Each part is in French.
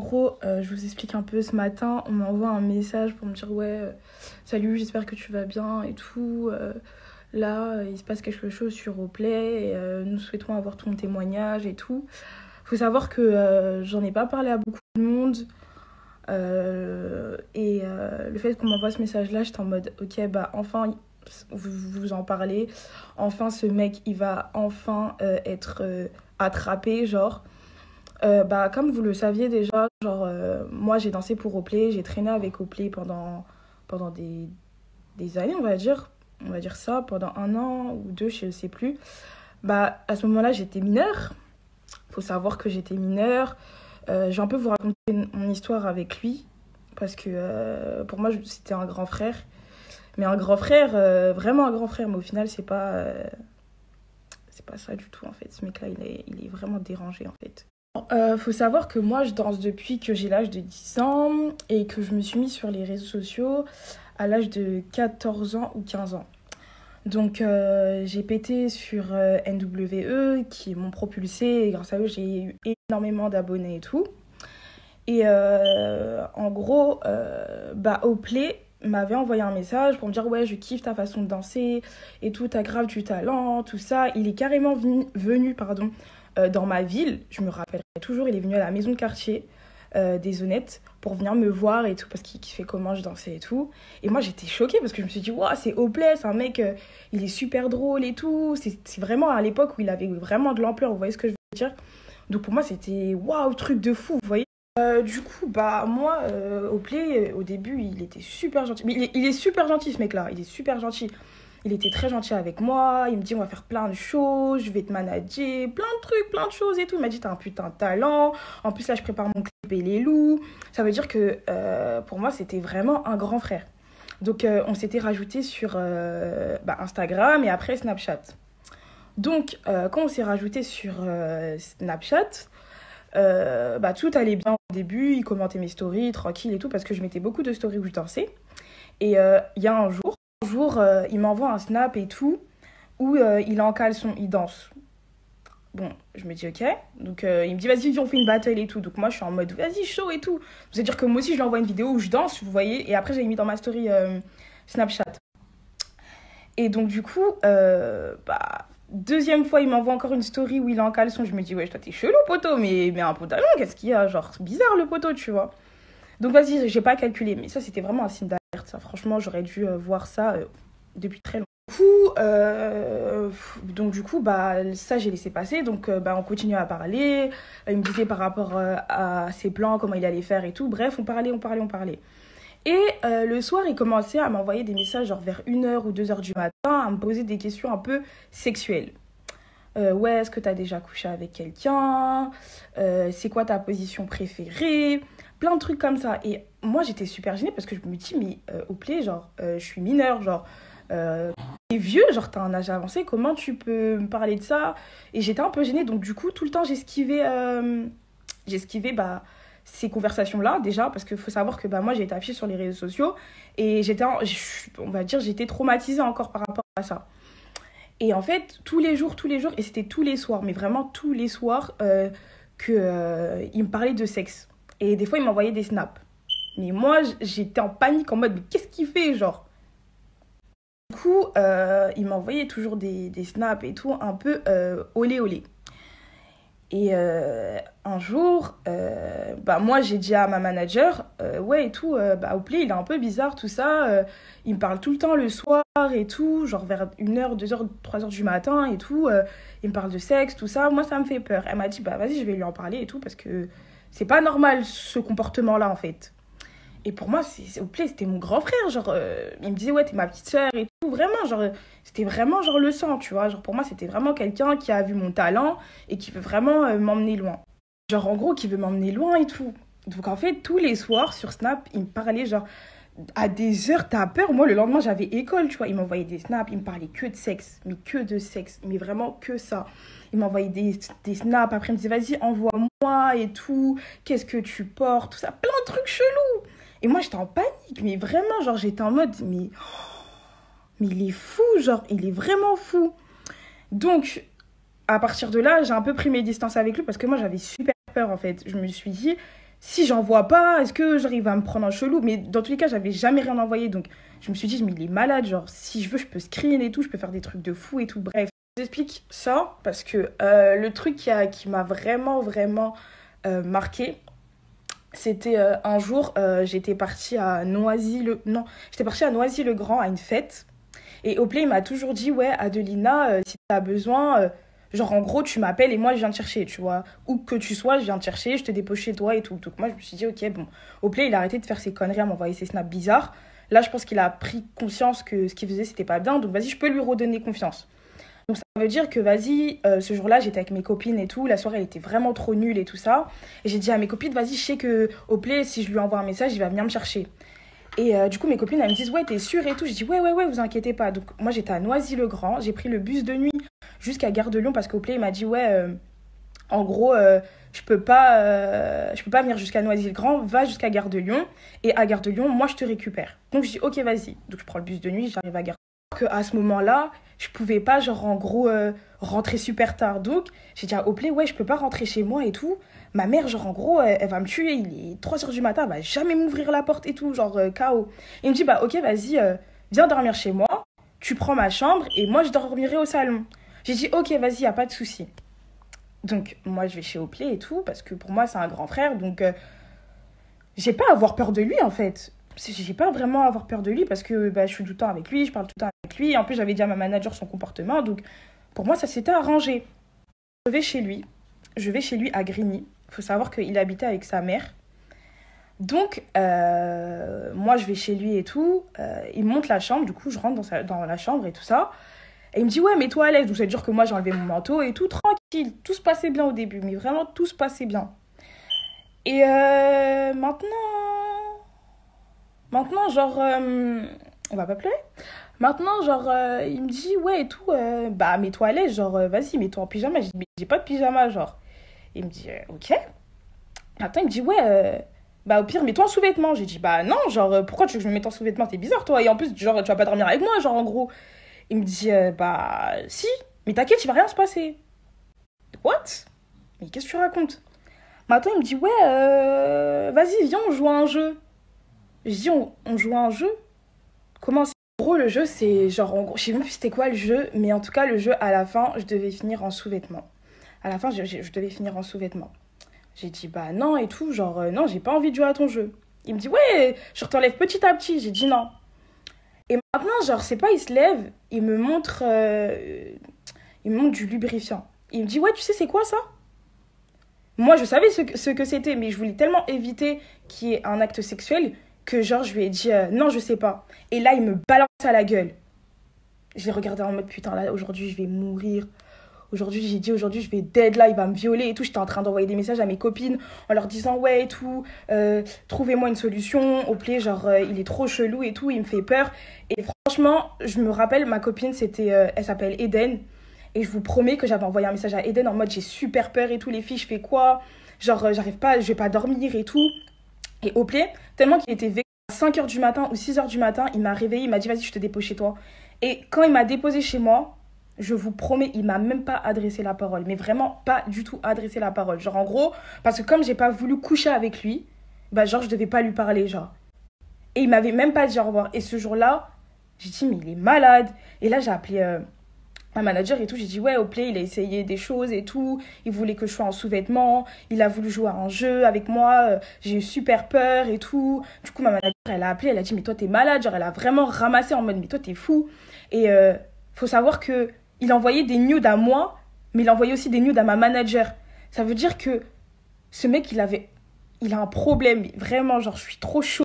gros, je vous explique un peu ce matin, on m'envoie un message pour me dire ouais, salut, j'espère que tu vas bien et tout. Là, il se passe quelque chose sur Oplay et nous souhaitons avoir ton témoignage et tout. Faut savoir que j'en ai pas parlé à beaucoup de monde. Le fait qu'on m'envoie ce message-là, j'étais en mode ok, bah enfin, vous en parlez. Enfin, ce mec, il va enfin être attrapé, genre. Bah, comme vous le saviez déjà, genre, moi j'ai dansé pour Oplay, j'ai traîné avec Oplay pendant des années, on va dire ça, pendant 1 an ou 2, je ne sais plus. Bah, à ce moment-là, j'étais mineure, faut savoir que j'étais mineure. Je vais un peu vous raconter mon histoire avec lui, parce que pour moi, c'était un grand frère. Mais un grand frère, vraiment un grand frère, mais au final, c'est pas ça du tout, en fait. Ce mec-là, il est vraiment dérangé, en fait. Faut savoir que moi, je danse depuis que j'ai l'âge de 10 ans et que je me suis mise sur les réseaux sociaux à l'âge de 14 ans ou 15 ans. Donc, j'ai pété sur NWE, qui m'ont propulsée, et grâce à eux, j'ai eu énormément d'abonnés et tout. Et en gros, Oplay m'avait envoyé un message pour me dire ouais, je kiffe ta façon de danser et tout, t'as grave du talent, tout ça. Il est carrément venu dans ma ville, je me rappellerai toujours, il est venu à la maison de quartier des Honnêtes pour venir me voir et tout, parce qu'il kiffait comment je dansais et tout. Et moi, j'étais choquée parce que je me suis dit, waouh, c'est Oplay, c'est un mec, il est super drôle et tout. C'est vraiment à l'époque où il avait vraiment de l'ampleur, vous voyez ce que je veux dire? Donc pour moi, c'était waouh, truc de fou, vous voyez? Du coup, moi, Oplay, au début, il était super gentil. Mais il est super gentil, ce mec-là, il est super gentil. Il était très gentil avec moi, il me dit on va faire plein de choses, je vais te manager, plein de trucs, plein de choses et tout. Il m'a dit t'as un putain de talent, en plus là je prépare mon clip et les loups. Ça veut dire que pour moi c'était vraiment un grand frère. Donc on s'était rajouté sur Instagram et après Snapchat. Donc quand on s'est rajouté sur Snapchat, tout allait bien au début, il commentait mes stories tranquille et tout parce que je mettais beaucoup de stories où je dansais. Et il y a un jour, il m'envoie un snap et tout, où il est en caleçon, il danse. Bon, je me dis ok. Donc il me dit vas-y, viens, on fait une battle et tout. Donc moi je suis en mode vas-y, chaud et tout. C'est-à-dire que moi aussi je lui envoie une vidéo où je danse, vous voyez. Et après j'avais mis dans ma story Snapchat. Et donc du coup, deuxième fois il m'envoie encore une story où il est en caleçon. Je me dis ouais, toi t'es chelou poteau, mais un pantalon, qu'est-ce qu'il y a? Genre bizarre le poteau, tu vois. Donc vas-y, j'ai pas calculé. Mais ça c'était vraiment un signe d'alerte. Ça. Franchement, j'aurais dû voir ça depuis très longtemps. Du coup, ça j'ai laissé passer. Donc on continue à parler. Il me disait par rapport à ses plans, comment il allait faire et tout. Bref, on parlait. Et le soir, il commençait à m'envoyer des messages genre vers 1h ou 2h du matin, à me poser des questions un peu sexuelles. Ouais, est-ce que t'as déjà couché avec quelqu'un? C'est quoi ta position préférée? Plein de trucs comme ça. Et moi, j'étais super gênée parce que je me dis, mais Oplay, genre, je suis mineure, genre, t'es vieux, genre, t'as un âge avancé, comment tu peux me parler de ça? Et j'étais un peu gênée, donc du coup, tout le temps, j'esquivais ces conversations-là, déjà, parce qu'il faut savoir que moi, j'ai été affichée sur les réseaux sociaux et j'étais traumatisée encore par rapport à ça. Et en fait, tous les jours, et c'était tous les soirs, mais vraiment tous les soirs, il me parlait de sexe. Et des fois, il m'envoyait des snaps. Mais moi, j'étais en panique, en mode, mais qu'est-ce qu'il fait, genre? Du coup, il m'envoyait toujours des snaps et tout, un peu olé olé. Et un jour, moi, j'ai dit à ma manager, ouais, et tout, Oplay, il est un peu bizarre, tout ça. Il me parle tout le temps le soir et tout, genre vers 1h, 2h, 3h du matin et tout. Il me parle de sexe, tout ça. Moi, ça me fait peur. Elle m'a dit, vas-y, je vais lui en parler et tout, parce que c'est pas normal, ce comportement-là, en fait. Et pour moi, Oplay, c'était mon grand frère. Genre, il me disait, ouais, t'es ma petite sœur et tout. Vraiment, genre, c'était vraiment genre le sang, tu vois. Genre, pour moi, c'était vraiment quelqu'un qui a vu mon talent et qui veut vraiment m'emmener loin. Genre, en gros, qui veut m'emmener loin et tout. Donc, en fait, tous les soirs sur Snap, il me parlait, genre, à des heures, t'as peur. Moi, le lendemain, j'avais école, tu vois. Il m'envoyait des snaps, il me parlait que de sexe, mais que de sexe, mais vraiment que ça. Il m'envoyait des snaps, après, il me disait, vas-y, envoie-moi et tout. Qu'est-ce que tu portes, tout ça. Plein de trucs chelous. Et moi, j'étais en panique, mais vraiment, genre, j'étais en mode, mais il est fou, genre, il est vraiment fou. Donc, à partir de là, j'ai un peu pris mes distances avec lui parce que moi, j'avais super peur, en fait. Je me suis dit, si j'envoie pas, est-ce que genre il va me prendre en chelou? Mais dans tous les cas, j'avais jamais rien envoyé. Donc je me suis dit, mais il est malade. Genre, si je veux, je peux screen et tout. Je peux faire des trucs de fou et tout. Bref, je vous explique ça parce que le truc qui m'a vraiment marqué, c'était un jour, j'étais partie à Non, j'étais partie à Noisy-le-Grand à une fête. Et Oplay, il m'a toujours dit, ouais, Adelina, si t'as besoin, genre en gros, tu m'appelles et moi je viens te chercher, tu vois. Où que tu sois, je viens te chercher, je te dépose chez toi et tout. Donc moi, je me suis dit, ok, bon. Oplay, il a arrêté de faire ses conneries à m'envoyer ses snaps bizarres. Là, je pense qu'il a pris conscience que ce qu'il faisait, c'était pas bien. Donc vas-y, je peux lui redonner confiance. Donc ça veut dire que vas-y, ce jour-là, j'étais avec mes copines et tout. La soirée, elle était vraiment trop nulle et tout ça. Et j'ai dit à mes copines, vas-y, je sais que Oplay, si je lui envoie un message, il va venir me chercher. Et du coup, mes copines, elles me disent, ouais, t'es sûre et tout. J'ai dit, ouais, vous inquiétez pas. Donc, moi, j'étais à Noisy-le-Grand. J'ai pris le bus de nuit jusqu'à Gare de Lyon parce qu'Oplay, il m'a dit, ouais, en gros, je peux pas venir jusqu'à Noisy-le-Grand. Va jusqu'à Gare de Lyon. Et à Gare de Lyon, moi, je te récupère. Donc, je dis, ok, vas-y. Donc, je prends le bus de nuit, j'arrive à Gare de Lyon. À ce moment-là, je pouvais pas, genre, en gros, rentrer super tard. Donc, j'ai dit à Oplay, ouais, je peux pas rentrer chez moi et tout. Ma mère, genre, en gros, elle va me tuer. Il est 3h du matin, elle va jamais m'ouvrir la porte et tout, genre, KO. Il me dit, bah, ok, vas-y, viens dormir chez moi. Tu prends ma chambre et moi, je dormirai au salon. J'ai dit, ok, vas-y, y a pas de souci. Donc, moi, je vais chez Oplay et tout, parce que pour moi, c'est un grand frère. Donc, j'ai pas à avoir peur de lui, en fait. J'ai pas vraiment à avoir peur de lui, parce que bah, je suis tout le temps avec lui, je parle tout le temps avec lui. En plus, j'avais dit à ma manager son comportement. Donc, pour moi, ça s'était arrangé. Je vais chez lui. Je vais chez lui à Grigny. Il faut savoir qu'il habitait avec sa mère. Donc, moi, je vais chez lui et tout. Il monte la chambre. Du coup, je rentre dans la chambre et tout ça. Et il me dit, ouais, mets-toi à l'aise. Donc, ça veut dire que moi, j'ai enlevé mon manteau et tout. Tranquille. Tout se passait bien au début. Mais vraiment, tout se passait bien. Et maintenant, genre... on va pas pleurer. Maintenant, genre, il me dit, ouais, et tout. Bah, mets-toi à l'aise. Genre, vas-y, mets-toi en pyjama. J'ai dit, mais j'ai pas de pyjama, genre. Il me dit, ok. Attends, il me dit, ouais, bah au pire, mets-toi en sous-vêtements. J'ai dit, bah non, genre, pourquoi tu veux que je me mette en sous-vêtements? T'es bizarre, toi. Et en plus, genre, tu vas pas dormir avec moi, genre, en gros. Il me dit, bah si, mais t'inquiète, il va rien se passer. What? Mais qu'est-ce que tu racontes? Maintenant, il me dit, ouais, vas-y, viens, on joue à un jeu. Je dis, on joue à un jeu? Comment c'est? En gros, le jeu, c'est genre, en gros, je sais même plus c'était quoi le jeu, mais en tout cas, le jeu, à la fin, je devais finir en sous-vêtements. À la fin, je devais finir en sous-vêtements. J'ai dit, bah non et tout, genre, non, j'ai pas envie de jouer à ton jeu. Il me dit, ouais, je t'enlève petit à petit. J'ai dit non. Et maintenant, genre, c'est pas, il se lève, il me montre du lubrifiant. Il me dit, ouais, tu sais, c'est quoi ça? Moi, je savais ce que c'était, mais je voulais tellement éviter qu'il y ait un acte sexuel que, genre, je lui ai dit, non, je sais pas. Et là, il me balance à la gueule. Je l'ai regardé en mode, putain, là, aujourd'hui, je vais mourir. Aujourd'hui, j'ai dit, aujourd'hui, je vais dead là, il va me violer et tout. J'étais en train d'envoyer des messages à mes copines en leur disant, ouais, et tout, trouvez-moi une solution. Oplay, genre, il est trop chelou et tout, il me fait peur. Et franchement, je me rappelle, ma copine, elle s'appelle Eden. Et je vous promets que j'avais envoyé un message à Eden en mode, j'ai super peur et tout, les filles, je fais quoi? Genre, j'arrive pas, je vais pas dormir et tout. Et Oplay, tellement qu'il était vécu à 5h du matin ou 6h du matin, il m'a réveillé, il m'a dit, vas-y, je te dépose chez toi. Et quand il m'a déposé chez moi, je vous promets, il m'a même pas adressé la parole. Mais vraiment pas du tout adressé la parole. Genre en gros, parce que comme j'ai pas voulu coucher avec lui, bah genre je devais pas lui parler, genre. Et il m'avait même pas dit au revoir. Et ce jour-là, j'ai dit, mais il est malade. Et là, j'ai appelé ma manager et tout. J'ai dit, ouais, Oplay, il a essayé des choses et tout. Il voulait que je sois en sous-vêtements. Il a voulu jouer à un jeu avec moi. J'ai eu super peur et tout. Du coup, ma manager, elle a appelé. Elle a dit, mais toi, t'es malade. Genre, elle a vraiment ramassé en mode, mais toi, t'es fou. Et faut savoir que il envoyait des nudes à moi, mais il envoyait aussi des nudes à ma manager. Ça veut dire que ce mec, il a un problème. Vraiment, genre, je suis trop choquée.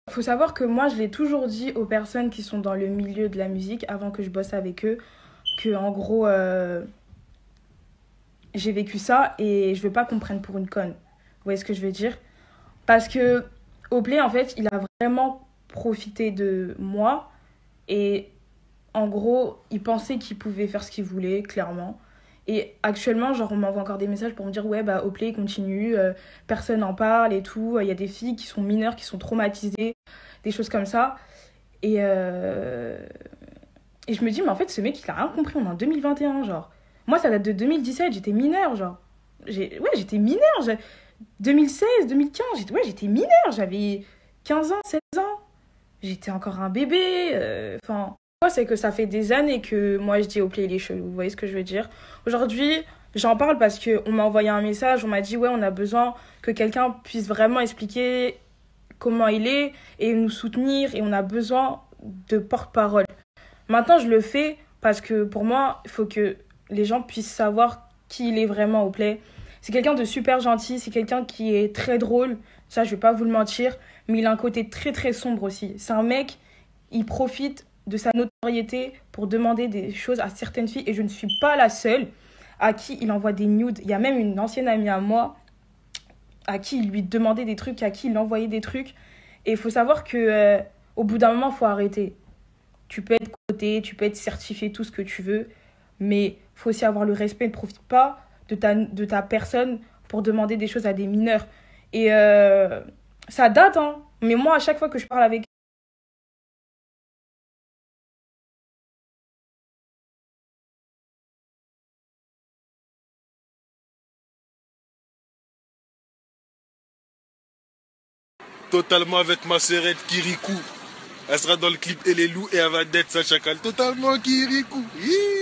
Il faut savoir que moi, je l'ai toujours dit aux personnes qui sont dans le milieu de la musique, avant que je bosse avec eux, que en gros, j'ai vécu ça et je veux pas qu'on me prenne pour une conne. Vous voyez ce que je veux dire? Parce que Oplay, en fait, il a vraiment profité de moi et en gros, il pensait qu'il pouvait faire ce qu'il voulait, clairement. Et actuellement, genre, on m'envoie encore des messages pour me dire, ouais, bah, Oplay continue, personne n'en parle et tout. Il y a des filles qui sont mineures, qui sont traumatisées, des choses comme ça. Et, et je me dis, mais en fait, ce mec, il a rien compris, on est en 2021, genre. Moi, ça date de 2017, j'étais mineure, genre. Ouais, j'étais mineure. 2016, 2015, ouais, j'étais mineure. J'avais 15 ans, 16 ans. J'étais encore un bébé. Enfin, moi, c'est que ça fait des années que moi, je dis au play, il est chelou. Vous voyez ce que je veux dire? Aujourd'hui, j'en parle parce qu'on m'a envoyé un message. On m'a dit, ouais, on a besoin que quelqu'un puisse vraiment expliquer comment il est et nous soutenir. Et on a besoin de porte-parole. Maintenant, je le fais parce que pour moi, il faut que les gens puissent savoir qui il est vraiment au play. C'est quelqu'un de super gentil, c'est quelqu'un qui est très drôle, ça je vais pas vous le mentir, mais il a un côté très très sombre aussi. C'est un mec, il profite de sa notoriété pour demander des choses à certaines filles et je ne suis pas la seule à qui il envoie des nudes. Il y a même une ancienne amie à moi à qui il lui demandait des trucs, à qui il envoyait des trucs. Et il faut savoir que au bout d'un moment, il faut arrêter. Tu peux être coté, tu peux être certifié, tout ce que tu veux, mais il faut aussi avoir le respect. Ne profite pas de ta personne pour demander des choses à des mineurs. Et ça date, hein. Mais moi, à chaque fois que je parle avec... Totalement avec ma sœurette Kirikou. Elle sera dans le clip Et les loups et elle va d'être sa chacal. Totalement Kirikou. Hi.